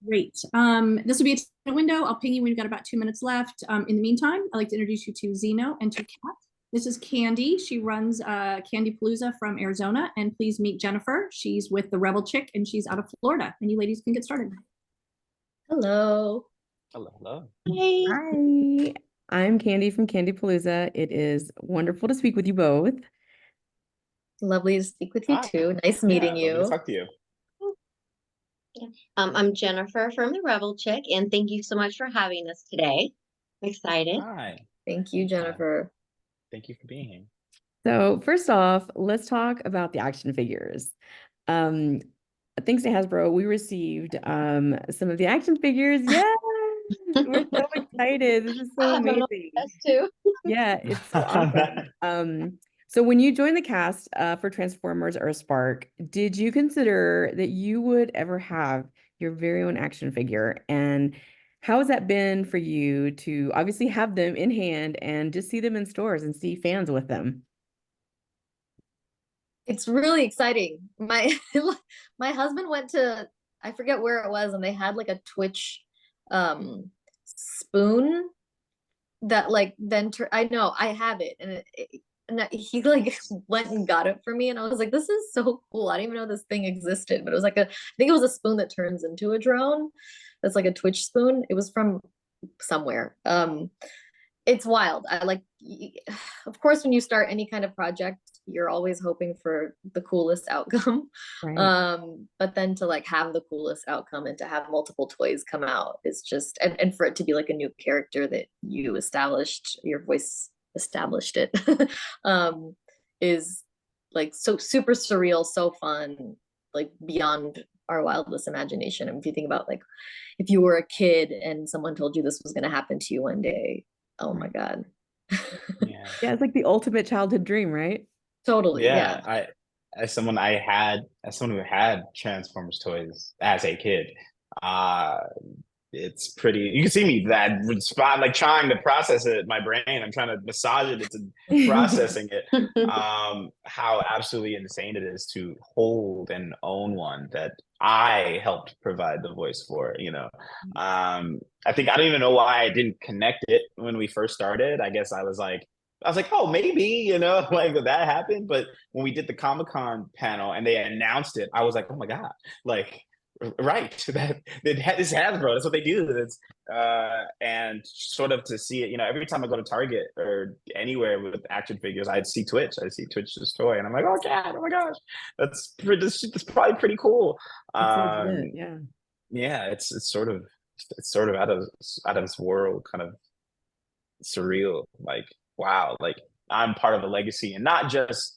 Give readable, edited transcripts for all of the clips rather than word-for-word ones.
Great. This will be a window. I'll ping you when you've got about 2 minutes left. In the meantime, I'd like to introduce you to Zeno and to Kat. This is Candy. She runs Candy Palooza from Arizona. And please meet Jennifer. She's with the Rebel Chick and she's out of Florida. And you ladies can get started. Hello. Hello, hello. Hey. Hi, I'm Candy from Candy Palooza. It is wonderful to speak with you both. Lovely to speak with you Hi. too. Nice meeting Lovely to you. talk to you. I'm Jennifer from the Rebel Chick, and thank you so much for having us today. I'm excited. Hi. Thank you, Jennifer. Thank you for being here. So first off, let's talk about the action figures. Thanks to Hasbro, we received some of the action figures. Yeah, we're so excited. This is so amazing. Us too. Yeah, it's so awesome. So when you joined the cast for Transformers EarthSpark, did you consider that you would ever have your very own action figure? And how has that been for you to obviously have them in hand and just see them in stores and see fans with them? It's really exciting. My my husband went to, I forget where it was, and they had like a Twitch spoon that like then I know I have it, and he like went and got it for me, and I was like, this is so cool. I didn't even know this thing existed, but it was like I think it was a spoon that turns into a drone. That's like a Twitch spoon. It was from somewhere. It's wild. I like, of course, when you start any kind of project, you're always hoping for the coolest outcome. Right. But then to like have the coolest outcome and to have multiple toys come out is just, and for it to be like a new character that you established, your voice established it, is like so super surreal, so fun, like beyond our wildest imagination. And if you think about like, if you were a kid and someone told you this was going to happen to you one day, oh my God. Yeah. Yeah, it's like the ultimate childhood dream, right? Totally. Yeah. Yeah. As someone who had Transformers toys as a kid, it's pretty, you can see me that spot, like trying to process it in my brain. I'm trying to massage it into processing it. How absolutely insane it is to hold and own one that I helped provide the voice for, I think I don't even know why I didn't connect it when we first started. I guess I was like, oh, maybe, like that happened. But when we did the Comic-Con panel and they announced it, I was like, oh my God, like, right, that this Hasbro, that's what they do. That's and sort of to see it, every time I go to Target or anywhere with action figures, I'd see Twitch's toy, and I'm like, oh God, oh my gosh, that's probably pretty cool. Yeah, it's sort of out of this world, kind of surreal. Like, wow, like I'm part of a legacy, and not just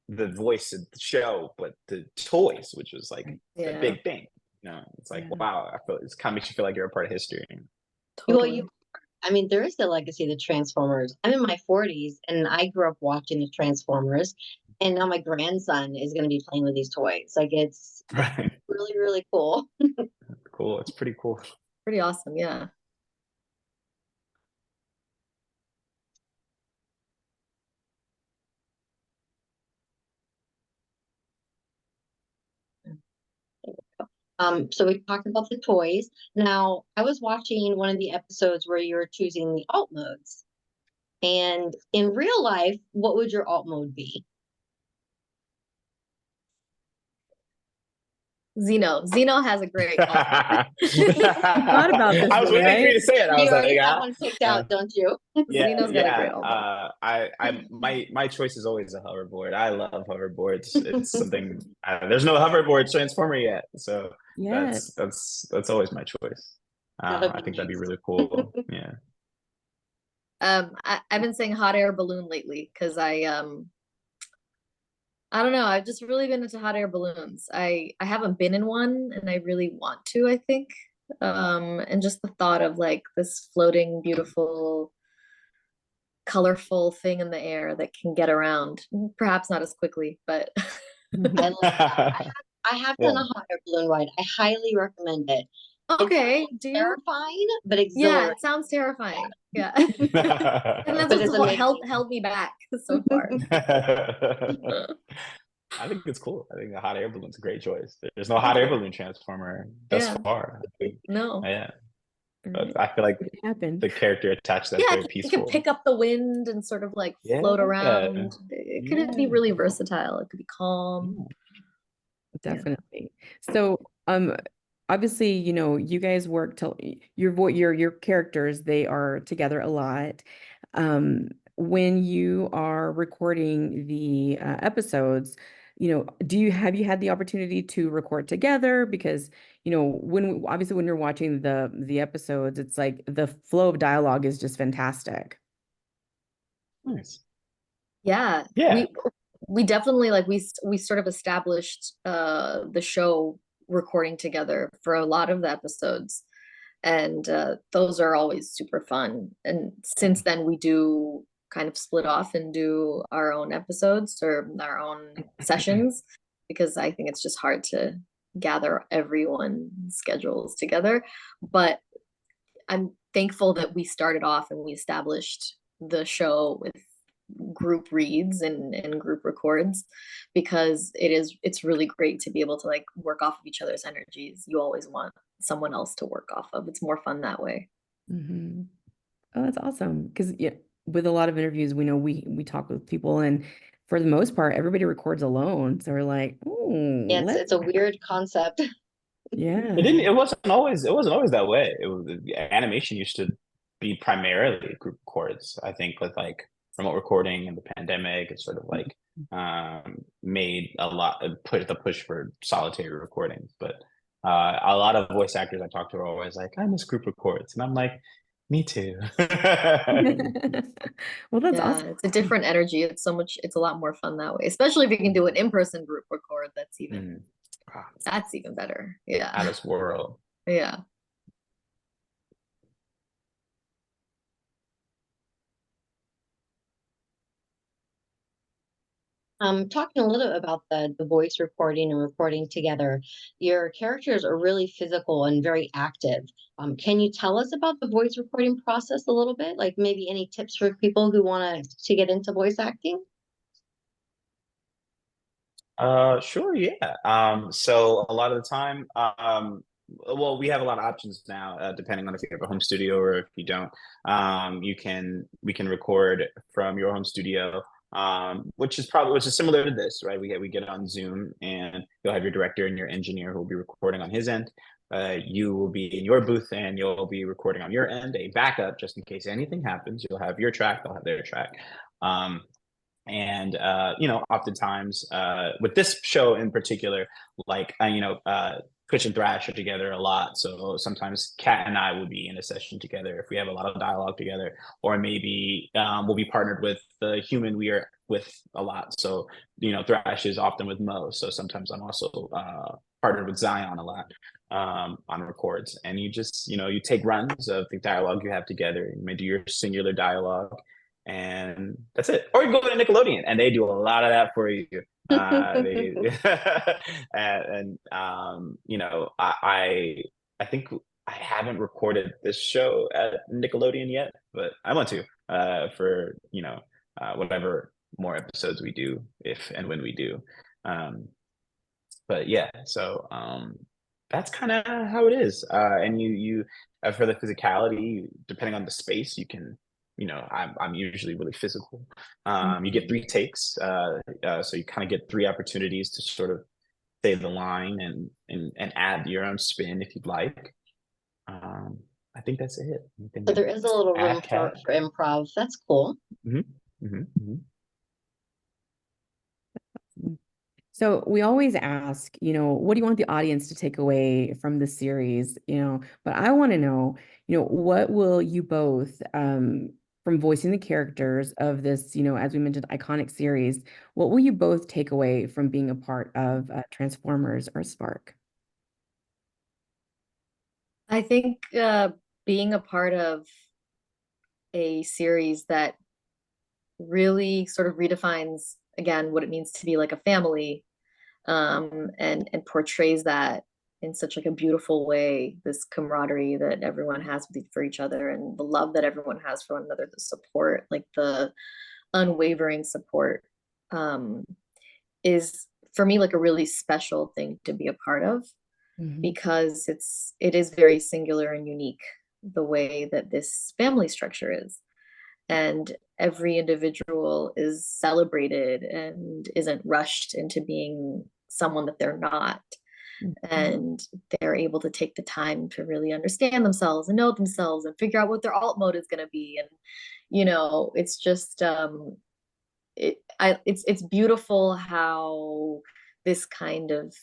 the voice of the show, but the toys, which was like a big thing. It's like, wow, I feel it kind of makes you feel like you're a part of history. Totally. Well, there is the legacy of the Transformers. I'm in my 40s and I grew up watching the Transformers, and now my grandson is going to be playing with these toys. Like, it's right. really, really cool. Cool. It's pretty cool. Pretty awesome. Yeah. So we talked about the toys. Now, I was watching one of the episodes where you were choosing the alt modes. And in real life, what would your alt mode be? Zeno has a great thought about this. I was waiting for you to say it. I was You like, already have one picked out, don't you? Yeah, Zeno's got a great alt mode. my choice is always a hoverboard. I love hoverboards. It's something. There's no hoverboard Transformer yet, so that's always my choice. I think that'd be really cool. Yeah. I've been saying hot air balloon lately because I don't know. I've just really been into hot air balloons. I haven't been in one, and I really want to, I think. And just the thought of like this floating, beautiful, colorful thing in the air that can get around, perhaps not as quickly, but I love that. I have done a hot air balloon ride. I highly recommend it. Okay, it's terrifying, but exhilarating. Yeah, it sounds terrifying. Yeah, and that's what held me back so far. I think it's cool. I think the hot air balloon's a great choice. There's no hot air balloon transformer thus Yeah. far. No. Yeah, Right. but I feel like It happened. the character attached to that's Yeah, very it can peaceful. pick up the wind and sort of like float Yeah, around. It could be really versatile. It could be calm. yeah. Yeah. Definitely. So, obviously, you guys work till your characters, they are together a lot. When you are recording the episodes, have you had the opportunity to record together? Because, obviously when you're watching the episodes, it's like the flow of dialogue is just fantastic. Nice. Yeah. Yeah. We definitely like we sort of established the show recording together for a lot of the episodes, and those are always super fun. And since then we do kind of split off and do our own episodes or our own sessions, because I think it's just hard to gather everyone's schedules together. But I'm thankful that we started off and we established the show with group reads and group records, because it's really great to be able to like work off of each other's energies. You always want someone else to work off of. It's more fun that way. Mm-hmm. Oh, that's awesome. Because with a lot of interviews, we know we talk with people, and for the most part, everybody records alone. So we're like, oh, Yeah, let's it's a weird concept. yeah. It wasn't always that way. Animation used to be primarily group records. I think with like remote recording and the pandemic, it sort of like made put the push for solitary recordings. But a lot of voice actors I talk to are always like, I miss group records, and I'm like, me too. Well, that's Yeah, awesome. it's a different energy. It's a lot more fun that way, especially if you can do an in-person group record. That's even better. Out Yeah. of this world. Yeah. Talking a little about the voice recording and recording together, your characters are really physical and very active. Can you tell us about the voice recording process a little bit? Like maybe any tips for people who want to get into voice acting? Sure, yeah. So a lot of the time, well, we have a lot of options now, depending on if you have a home studio or if you don't. We can record from your home studio, which is similar to this, right? We get on Zoom, and you'll have your director and your engineer who will be recording on his end. You will be in your booth and you'll be recording on your end, a backup just in case anything happens. You'll have your track, they'll have their track. And oftentimes with this show in particular, like Twitch and Thrash are together a lot, so sometimes Kat and I will be in a session together if we have a lot of dialogue together, or maybe we'll be partnered with the human we are with a lot. So Thrash is often with Mo, so sometimes I'm also partnered with Zion a lot on records. And you just you take runs of the dialogue you have together. You may do your singular dialogue, and that's it. Or you go to Nickelodeon, and they do a lot of that for you. I think I haven't recorded this show at Nickelodeon yet, but I want to for whatever more episodes we do, if and when we do. But yeah, so that's kind of how it is. And you for the physicality, depending on the space, you can. I'm usually really physical. You get 3 takes, so you kind of get 3 opportunities to sort of say the line and add your own spin if you'd like. I think that's it. So there is a little room for improv. That's cool. So we always ask, what do you want the audience to take away from the series? But I want to know, what will you both, from voicing the characters of this, as we mentioned, iconic series, what will you both take away from being a part of Transformers EarthSpark? I think being a part of a series that really sort of redefines again what it means to be like a family, and portrays that in such like a beautiful way, this camaraderie that everyone has for each other, and the love that everyone has for one another, the support, like the unwavering support, is for me, like a really special thing to be a part of, Mhm. because it is very singular and unique, the way that this family structure is. And every individual is celebrated and isn't rushed into being someone that they're not. Mhm. And they're able to take the time to really understand themselves and know themselves and figure out what their alt mode is going to be. And, it's just, it's beautiful how this kind of,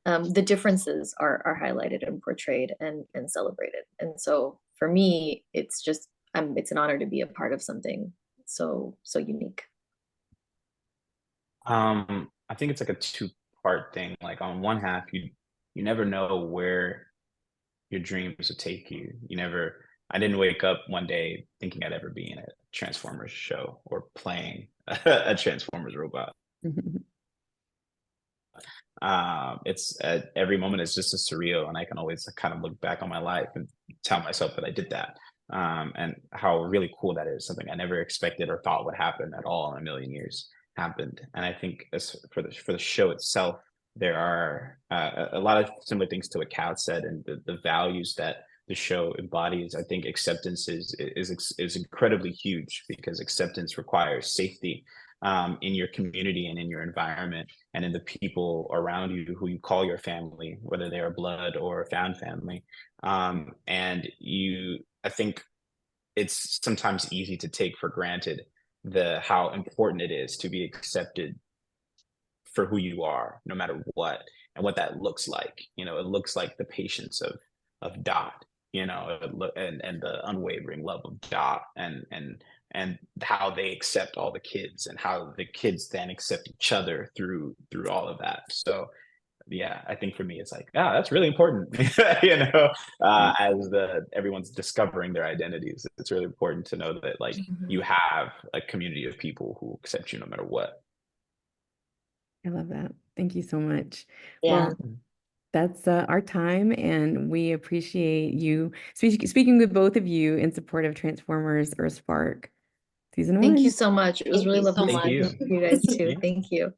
the differences are highlighted and portrayed and celebrated. And so for me, it's just, it's an honor to be a part of something so unique. I think it's like a two-part thing. Like on one half, you never know where your dreams would take you. I didn't wake up one day thinking I'd ever be in a Transformers show or playing a Transformers robot. It's at every moment it's just a surreal, and I can always kind of look back on my life and tell myself that I did that. And how really cool that is. Something I never expected or thought would happen at all in a million years happened. And I think as for the show itself, there are a lot of similar things to what Kat said, and the values that the show embodies. I think acceptance is incredibly huge, because acceptance requires safety in your community and in your environment and in the people around you who you call your family, whether they are blood or found family. And I think it's sometimes easy to take for granted how important it is to be accepted for who you are, no matter what, and what that looks like. It looks like the patience of Dot, and the unwavering love of Dot, and how they accept all the kids, and how the kids then accept each other through all of that. So yeah, I think for me it's like, that's really important. As everyone's discovering their identities, it's really important to know that like you have a community of people who accept you no matter what. I love that. Thank you so much. Yeah. Well, that's our time, and we appreciate you speaking with both of you in support of Transformers EarthSpark Season 1. Thank you so much. It was Thank really you so lovely Thank speaking you. with you guys too. Yeah. Thank you.